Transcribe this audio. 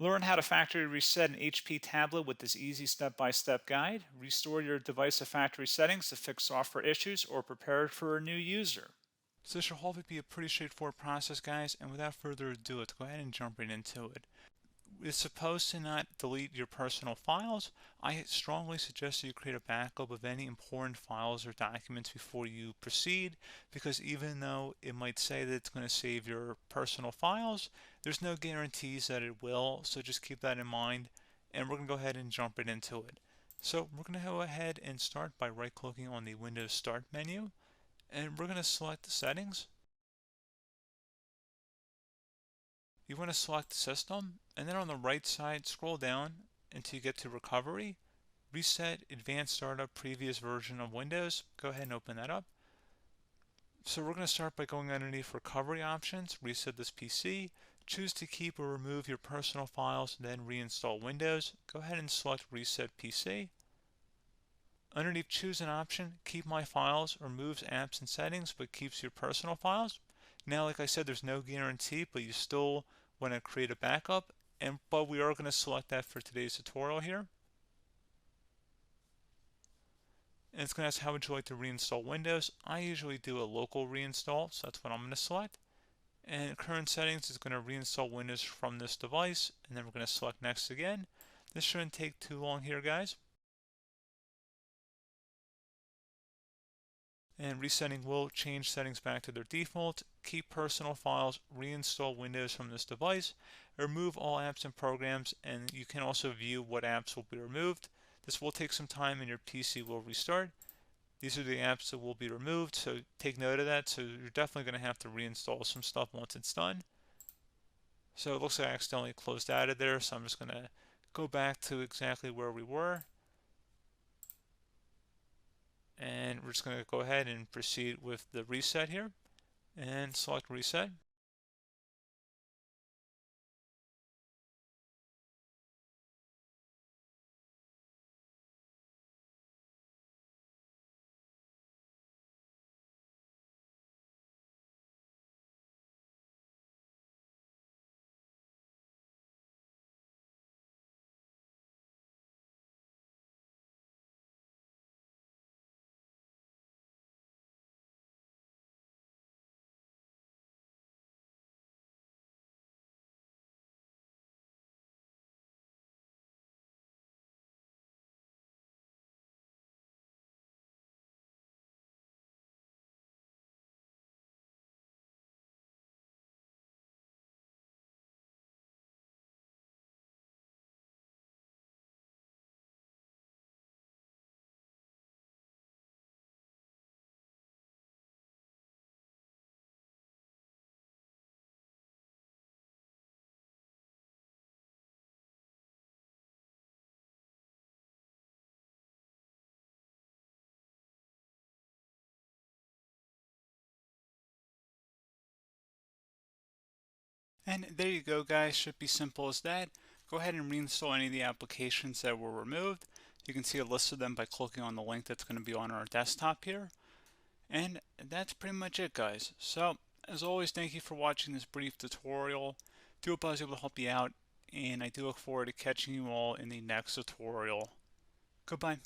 Learn how to factory reset an HP tablet with this easy step-by-step guide. Restore your device to factory settings to fix software issues or prepare it for a new user. So this should hopefully be a pretty straightforward process, guys, and without further ado, let's go ahead and jump right into it. It's supposed to not delete your personal files. I strongly suggest that you create a backup of any important files or documents before you proceed, because even though it might say that it's going to save your personal files, there's no guarantees that it will, so just keep that in mind, and we're going to go ahead and jump right into it. So we're going to go ahead and start by right-clicking on the Windows Start menu, and we're going to select the settings. You want to select System, and then on the right side, scroll down until you get to Recovery. Reset Advanced Startup Previous Version of Windows. Go ahead and open that up. So we're going to start by going underneath Recovery Options, reset this PC, choose to keep or remove your personal files, then reinstall Windows. Go ahead and select Reset PC. Underneath Choose an option, Keep My Files removes apps and settings but keeps your personal files. Now, like I said, there's no guarantee, but you still want to create a backup, but we are going to select that for today's tutorial here. And it's going to ask how would you like to reinstall Windows. I usually do a local reinstall, so that's what I'm going to select. And current settings is going to reinstall Windows from this device, and then we're going to select next again. This shouldn't take too long here, guys. And resetting will change settings back to their default, keep personal files, reinstall Windows from this device, remove all apps and programs, and you can also view what apps will be removed. This will take some time and your PC will restart. These are the apps that will be removed, so take note of that. So you're definitely going to have to reinstall some stuff once it's done. So it looks like I accidentally closed out of there, so I'm just going to go back to exactly where we were. And we're just going to go ahead and proceed with the reset here and select reset. And there you go, guys. Should be simple as that. Go ahead and reinstall any of the applications that were removed. You can see a list of them by clicking on the link that's going to be on our desktop here. And that's pretty much it, guys. So, as always, thank you for watching this brief tutorial. Do hope I was able to help you out, and I do look forward to catching you all in the next tutorial. Goodbye.